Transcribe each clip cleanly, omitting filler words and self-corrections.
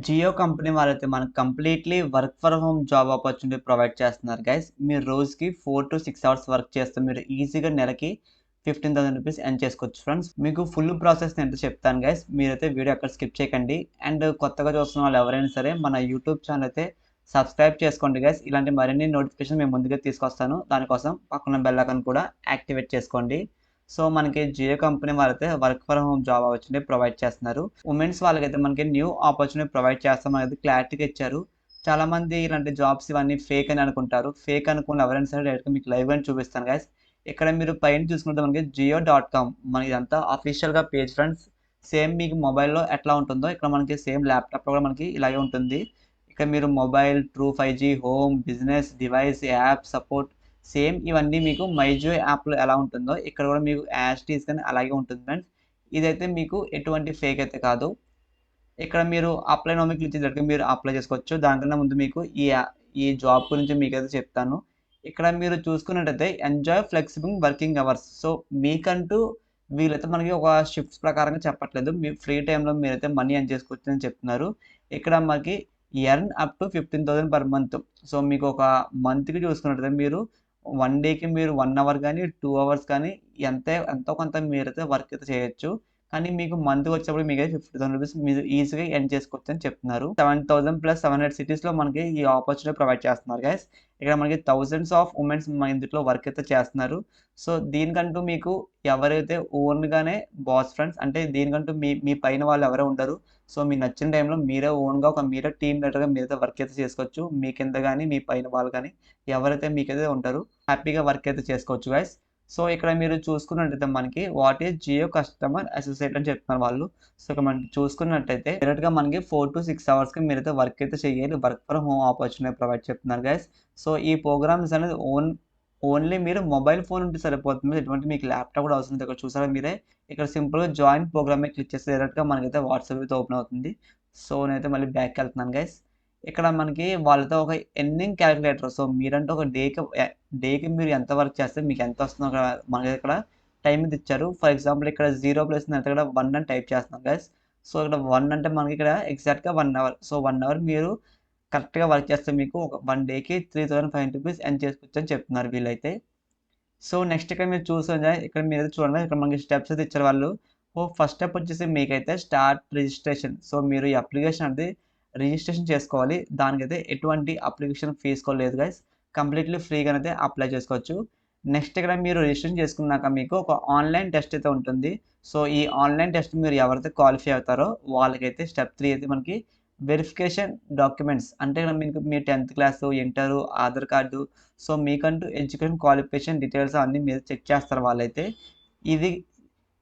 Jio company వాళ్ళైతే మనకు completely work from home job opportunity provide చేస్తున్నారు గైస్. మీరు రోజుకి 4-6 అవర్స్ వర్క్ చేస్తే మీరు ఈజీగా నెలకి ₹15,000 ఎర్న్ చేసుకోవచ్చు ఫ్రెండ్స్. మీకు ఫుల్ ప్రాసెస్ ఏంటో చెప్తాను గైస్. మీరైతే వీడియో ఎక్కడ స్కిప్ చేయకండి. అండ్ కొత్తగా చూస్తున్న వాళ్ళు ఎవరైనా సరే మన యూట్యూబ్ ఛానల్ అయితే సబ్స్క్రైబ్ చేసుకోండి గైస్. ఇలాంటి మరిన్ని నోటిఫికేషన్ మేము ముందుగా తీసుకొస్తాను. దానికోసం పక్కన బెల్ ఐకాన్ కూడా యాక్టివేట్ చేసుకోండి. సో మనకి జియో కంపెనీ వాళ్ళైతే work from home job opportunity provide చేస్తున్నారు. ఉమెన్స్ వాళ్ళకైతే మనకి న్యూ ఆపర్చునిటీ ప్రొవైడ్ చేస్తాం అనేది క్లారిటీగా ఇచ్చారు. చాలా మంది ఇలాంటి జాబ్స్ ఇవన్నీ ఫేక్ అని అనుకుంటారు. ఫేక్ అనుకుని ఎవరైనా సరే డైరెక్ట్గా మీకు లైవ్ అని చూపిస్తాను గైస్. ఇక్కడ మీరు పైన చూసుకుంటే మనకి జియో.com మన ఇదంతా అఫీషియల్గా పేజ్ ఫ్రెండ్స్. సేమ్ మీకు మొబైల్లో ఎట్లా ఉంటుందో ఇక్కడ మనకి సేమ్ ల్యాప్టాప్లో కూడా మనకి ఇలాగే ఉంటుంది. ఇక్కడ మీరు mobile, true 5G, home, business, device, app, support same ఇవన్నీ మీకు మైజియో యాప్‌లో ఎలా ఉంటుందో ఇక్కడ కూడా మీకు యాజ్ ఇట్ ఈజ్ గాని అలాగే ఉంటుంది ఫ్రెండ్స్. ఇదైతే మీకు ఎటువంటి ఫేక్ అయితే కాదు. ఇక్కడ మీరు అప్లై నౌ మీద క్లిక్ చేసేటట్టుగా మీరు అప్లై చేసుకోవచ్చు. దానికన్నా ముందు మీకు ఈ జాబ్ గురించి మీకైతే చెప్తాను. ఇక్కడ మీరు చూసుకున్నట్టయితే enjoy flexible working hours. So మీకంటూ వీళ్ళైతే మనకి ఒక షిఫ్ట్స్ ప్రకారంగా చెప్పట్లేదు. మీ ఫ్రీ టైమ్‌లో మీరైతే మనీ ఎర్న్ చేసుకోవచ్చు అని చెప్తున్నారు. ఇక్కడ మనకి earn up to 15,000 per month. So మీకు ఒక మంత్‌కి చూసుకున్నట్టయితే మీరు 1 డేకి మీరు 1 అవర్ గాని, 2 అవర్స్ కానీ ఎంతో కొంత మీరైతే వర్క్ అయితే చేయొచ్చు. కానీ మీకు మంత్‌కి వచ్చేటప్పటికి మీకైతే ₹50,000 మీరు ఈజీగా ఎర్న్ చేసుకోవచ్చని చెప్తున్నారు. 7,000 ప్లస్ 700 సిటీస్‌లో మనకి ఈ ఆపర్చునిటీ ప్రొవైడ్ చేస్తున్నారు గైస్. ఇక్కడ మనకి థౌసండ్స్ ఆఫ్ ఉమెన్స్ మన ఇందులో వర్క్ అయితే చేస్తున్నారు. సో దీనికంటూ మీకు ఎవరైతే ఓన్‌గానే బాస్ ఫ్రెండ్స్ అంటే దీనికంటూ మీ మీ పైన వాళ్ళు ఎవరు ఉండరు. సో మీకు నచ్చిన టైంలో మీరే ఓన్‌గా మీరే టీమ్ లీడర్‌గా మీరైతే వర్క్ అయితే చేసుకోవచ్చు. మీ కింద గాని, మీ పైన వాళ్ళు గాని ఎవరైతే మీకైతే ఉంటారో హ్యాపీగా వర్క్ అయితే చేసుకోవచ్చు గైస్. సో ఇక్కడ మీరు చూసుకున్నట్టయితే మనకి what is Jio customer associate అని చెప్తున్నారు వాళ్ళు. సో ఇక్కడ మనకి చూసుకున్నట్టయితే డైరెక్ట్‌గా మనకి 4-6 అవర్స్‌కి మీరైతే వర్క్ అయితే చేయాలి. Work from home opportunity provide చేస్తున్నారు గైస్. సో ఈ ప్రోగ్రామ్స్ అనేది ఓన్లీ మీరు మొబైల్ ఫోన్ ఉంటే సరిపోతుంది. ఎటువంటి మీకు ల్యాప్‌టాప్ కూడా అవసరం లేదు. ఇక్కడ చూసారా మీరే ఇక్కడ సింపుల్‌గా జాయిన్ ప్రోగ్రామ్ మీద క్లిక్ చేస్తే డైరెక్ట్‌గా మనకైతే వాట్సాప్ అయితే ఓపెన్ అవుతుంది. సో నేనైతే మళ్ళీ బ్యాక్‌కెళ్తున్నాను గైస్. ఇక్కడ మనకి వాళ్ళతో ఒక ఎర్నింగ్ కాలిక్యులేటర్. సో మీరంటే ఒక డేకి మీరు ఎంత వర్క్ చేస్తే మీకు ఎంత వస్తుందో అక్కడ మనకి ఇక్కడ టైం అయితే ఇచ్చారు. ఫర్ ఎగ్జాంపుల్ ఇక్కడ 0 ప్లేస్ అయితే ఇక్కడ 1 అని టైప్ చేస్తున్నాం గైస్. సో ఇక్కడ 1 అంటే మనకి ఇక్కడ ఎగ్జాక్ట్‌గా 1 అవర్. సో 1 అవర్ మీరు కరెక్ట్‌గా వర్క్ చేస్తే మీకు ఒక 1 డేకి ₹3,500 ఎర్న్ చేసుకోవచ్చు అని చెప్తున్నారు వీళ్ళైతే. సో నెక్స్ట్ ఇక్కడ మీరు చూస్తుంటే ఇక్కడ మీరైతే చూడండి ఇక్కడ మనకి స్టెప్స్ అయితే ఇచ్చారు వాళ్ళు. ఫస్ట్ స్టెప్ వచ్చేసి మీకైతే స్టార్ట్ రిజిస్ట్రేషన్. సో మీరు ఈ అప్లికేషన్ అనేది రిజిస్ట్రేషన్ చేసుకోవాలి. దానికైతే ఎటువంటి అప్లికేషన్ ఫీజ్ కూడా లేదు గైస్. కంప్లీట్‌లీ ఫ్రీగానైతే అప్లై చేసుకోవచ్చు. నెక్స్ట్ ఇక్కడ మీరు రిజిస్ట్రేషన్ చేసుకున్నాక మీకు ఒక ఆన్‌లైన్ టెస్ట్ అయితే ఉంటుంది. సో ఈ ఆన్‌లైన్ టెస్ట్ మీరు ఎవరైతే క్వాలిఫై అవుతారో వాళ్ళకైతే స్టెప్ 3 అయితే మనకి వెరిఫికేషన్ డాక్యుమెంట్స్ అంటే ఇక్కడ మీకు మీ 10థ్ class, inter, Aadhaar card so మీకంటూ ఎడ్యుకేషన్ క్వాలిఫికేషన్ డీటెయిల్స్ అన్నీ మీరు చెక్ చేస్తారు వాళ్ళైతే. ఇది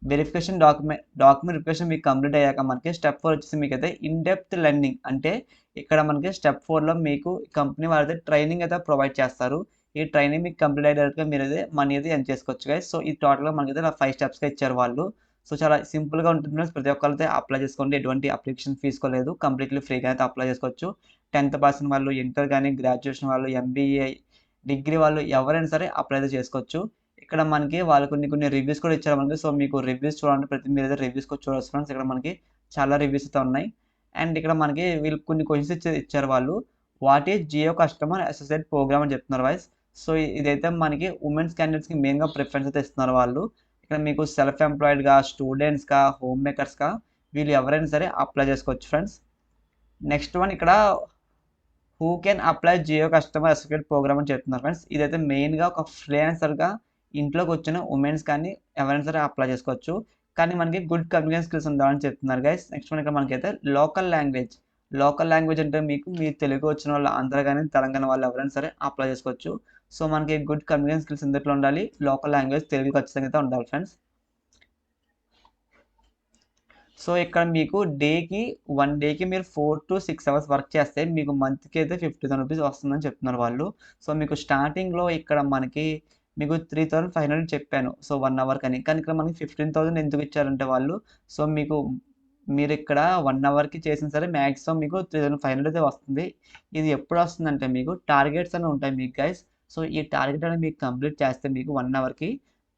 వెరిఫికేషన్ డాక్యుమెంట్ వెరిఫికేషన్ మీకు కంప్లీట్ అయ్యాక మనకి స్టెప్ 4 వచ్చేసి మీకైతే ఇన్ డెప్త్ లెర్నింగ్ అంటే ఇక్కడ మనకి స్టెప్ 4లో మీకు కంపెనీ వాళ్ళైతే ట్రైనింగ్ అయితే ప్రొవైడ్ చేస్తారు. ఈ ట్రైనింగ్ మీకు కంప్లీట్ అయ్యేటట్టుగా మీరైతే మనీ అయితే ఎర్న్ చేసుకోవచ్చు గైస్. సో ఇది టోటల్‌గా మనకైతే 5 స్టెప్స్‌గా ఇచ్చారు వాళ్ళు. సో చాలా సింపుల్‌గా ఉంటుంది ఫ్రెండ్స్. ప్రతి ఒక్కరైతే అప్లై చేసుకోండి. ఎటువంటి అప్లికేషన్ ఫీజ్ కూడా లేదు. కంప్లీట్‌లీ ఫ్రీగా అయితే అప్లై చేసుకోవచ్చు. 10థ్ పాస్ అయిన వాళ్ళు, ఇంటర్ గాని, గ్రాడ్యుయేషన్ వాళ్ళు, ఎంబీఏ, డిగ్రీ వాళ్ళు ఎవరైనా సరే అప్లై అయితే చేసుకోవచ్చు. ఇక్కడ మనకి వాళ్ళు కొన్ని రివ్యూస్ కూడా ఇచ్చారు మనకి. సో మీకు రివ్యూస్ చూడాలంటే మీరైతే రివ్యూస్ కూడా చూడొచ్చు ఫ్రెండ్స్. ఇక్కడ మనకి చాలా రివ్యూస్ అయితే ఉన్నాయి. అండ్ ఇక్కడ మనకి వీళ్ళు కొన్ని క్వెషన్స్ ఇచ్చారు వాళ్ళు. What is Jio customer associate program అని చెప్తున్నారు వైస్. సో ఇదైతే మనకి ఉమెన్స్ క్యాండిడేట్స్‌కి మెయిన్‌గా ప్రిఫరెన్స్ అయితే ఇస్తున్నారు వాళ్ళు. ఇక్కడ మీకు సెల్ఫ్ ఎంప్లాయిడ్‌గా, స్టూడెంట్స్‌గా, హోమ్ మేకర్స్‌గా వీళ్ళు ఎవరైనా సరే అప్లై చేసుకోవచ్చు ఫ్రెండ్స్. నెక్స్ట్ వన్ ఇక్కడ who can apply Jio customer associate program అని చెప్తున్నారు ఫ్రెండ్స్. ఇదైతే మెయిన్‌గా ఒక ఫ్రీలాన్సర్‌గా ఇంట్లోకి వచ్చిన ఉమెన్స్ కానీ ఎవరైనా సరే అప్లై చేసుకోవచ్చు. కానీ మనకి గుడ్ కమ్యూనికేషన్ స్కిల్స్ ఉండాలని చెప్తున్నారు గైస్. నెక్స్ట్ వన్ ఇక్కడ మనకైతే లోకల్ లాంగ్వేజ్. లోకల్ లాంగ్వేజ్ అంటే మీకు మీ తెలుగు వచ్చిన వాళ్ళు ఆంధ్ర గాని, తెలంగాణ వాళ్ళు ఎవరైనా సరే అప్లై చేసుకోవచ్చు. సో మనకి గుడ్ కమ్యూనికేషన్ స్కిల్స్ ఇందులో ఉండాలి. లోకల్ లాంగ్వేజ్ తెలుగు ఖచ్చితంగా అయితే ఉండాలి ఫ్రెండ్స్. సో ఇక్కడ మీకు వన్ డేకి మీరు 4-6 అవర్స్ వర్క్ చేస్తే మీకు మంత్‌కి అయితే ₹50,000 వస్తుందని చెప్తున్నారు వాళ్ళు. సో మీకు స్టార్టింగ్‌లో ఇక్కడ మనకి మీకు 3,500 చెప్పాను. సో 1 అవర్‌కని. కానీ ఇక్కడ మనకి 15,000 ఎందుకు ఇచ్చారంటే వాళ్ళు సో మీకు మీరిక్కడ 1 అవర్‌కి చేసినా సరే మాక్సిమం మీకు 3,500 అయితే వస్తుంది. ఇది ఎప్పుడు వస్తుందంటే మీకు టార్గెట్స్ అని ఉంటాయి మీకు గైస్. సో ఈ టార్గెట్ అనేది మీకు కంప్లీట్ చేస్తే మీకు 1 అవర్‌కి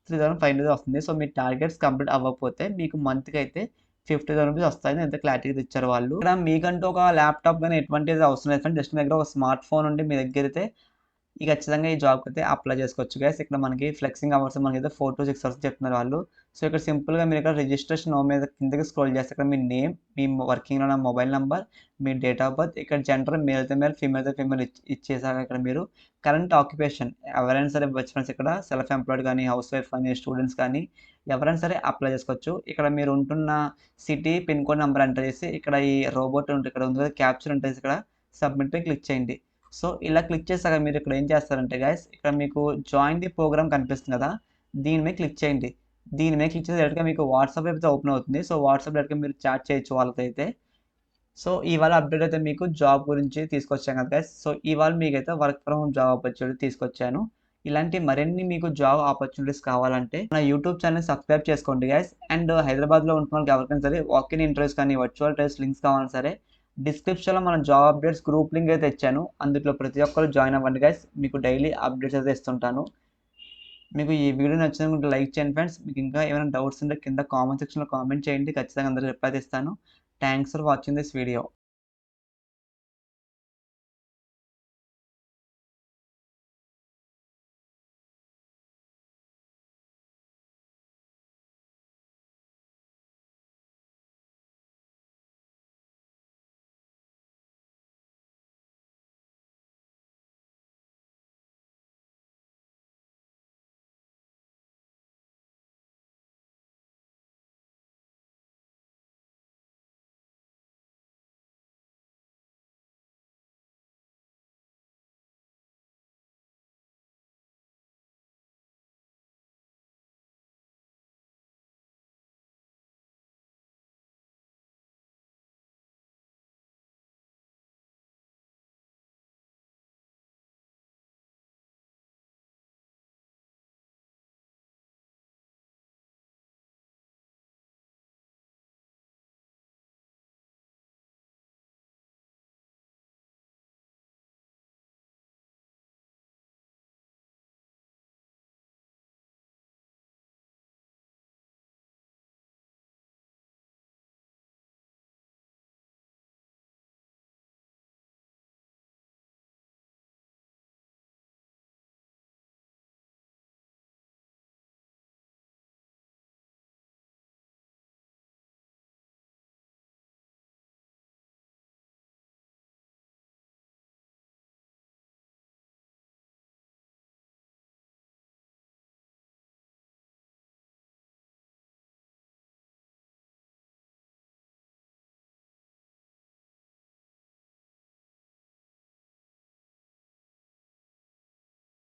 3,500 వస్తుంది. సో మీ టార్గెట్స్ కంప్లీట్ అవ్వకపోతే మీకు మంత్‌కి అయితే రూ. 50,000 వస్తాయని ఎంత క్లారిటీగా ఇచ్చారు వాళ్ళు. ఇక్కడ మీకంటూ ఒక ల్యాప్‌టాప్ గాని ఎటువంటిది అవసరం లేదు ఫ్రెండ్స్. జస్ట్ మీ దగ్గర ఒక స్మార్ట్ ఫోన్ ఉండి మీ దగ్గరైతే ఖచ్చితంగా ఈ జాబ్‌కైతే అప్లై చేసుకోవచ్చు గైస్. ఇక్కడ మనకి ఫ్లెక్సింగ్ అవర్స్ మనకైతే 4-6 అవర్స్ చెప్తున్నారు వాళ్ళు. సో, ఇక్కడ సింపుల్‌గా మీరు ఇక్కడ రిజిస్ట్రేషన్ నౌ మీద కిందకి స్క్రోల్ చేస్తే ఇక్కడ మీ నేమ్, మీ వర్కింగ్‌లో ఉన్న mobile number, me date of birth, ఇక్కడ జెండర్ మేల్ అయితే మేల్, ఫీమేల్ అయితే ఫీమేల్ ఇచ్చేసాక ఇక్కడ మీరు కరెంట్ ఆక్యుపేషన్ ఎవరైనా సరే ఇవ్వచ్చు ఫ్రెండ్స్. ఇక్కడ సెల్ఫ్ ఎంప్లాయిడ్ కానీ, హౌస్ వైఫ్ కానీ, స్టూడెంట్స్ కానీ ఎవరైనా సరే అప్లై చేసుకోవచ్చు. ఇక్కడ మీరు ఉంటున్న city, pin code number enter చేసి ఇక్కడ ఈ రోబోట్ ఉంటే ఇక్కడ ఉంది కదా క్యాప్చర్ ఉంటేసి ఇక్కడ సబ్మిట్ పై క్లిక్ చేయండి. సో, ఇలా క్లిక్ చేసాక మీరు ఇక్కడ ఏం చేస్తారంటే గైస్ ఇక్కడ మీకు జాయిన్ ది ప్రోగ్రామ్ కనిపిస్తుంది కదా! దీని మీద క్లిక్ చేయండి. దీని మీద క్లిక్ చేసి డైరెక్ట్‌గా మీకు వాట్సాప్ అయితే ఓపెన్ అవుతుంది. సో, వాట్సాప్ డైరెక్ట్‌గా మీరు చాట్ చేయొచ్చు వాళ్ళతో అయితే. సో, ఇవాళ అప్డేట్ అయితే మీకు జాబ్ గురించి తీసుకొచ్చాను కదా గైస్. సో, ఇవాళ మీకైతే work from home job opportunity తీసుకొచ్చాను. ఇలాంటి మరిన్ని మీకు జాబ్ ఆపర్చునిటీస్ కావాలంటే మన యూట్యూబ్ ఛానెల్ సబ్స్క్రైబ్ చేసుకోండి గైస్. అండ్ హైదరాబాద్‌లో ఉంటున్న వాళ్ళకి ఎవరికైనా సరే వాక్ ఇన్ ఇంటర్వ్యూస్ కానీ, వర్చువల్ టెస్ట్ లింక్స్ కావాలన్నా సరే డిస్క్రిప్షన్‌లో మన జాబ్ అప్డేట్స్ గ్రూప్ లింక్ అయితే ఇచ్చాను. అందులో ప్రతి ఒక్కరు జాయిన్ అవ్వండి గైస్. మీకు డైలీ అప్డేట్స్ అయితే ఇస్తుంటాను. మీకు ఈ వీడియో నచ్చినట్లయితే లైక్ చేయండి ఫ్రెండ్స్. మీకు ఇంకా ఏమైనా డౌట్స్ ఉంటే కింద కామెంట్ సెక్షన్‌లో కామెంట్ చేయండి. ఖచ్చితంగా అందరికి రిప్లై ఇస్తాను. Thanks for watching this video.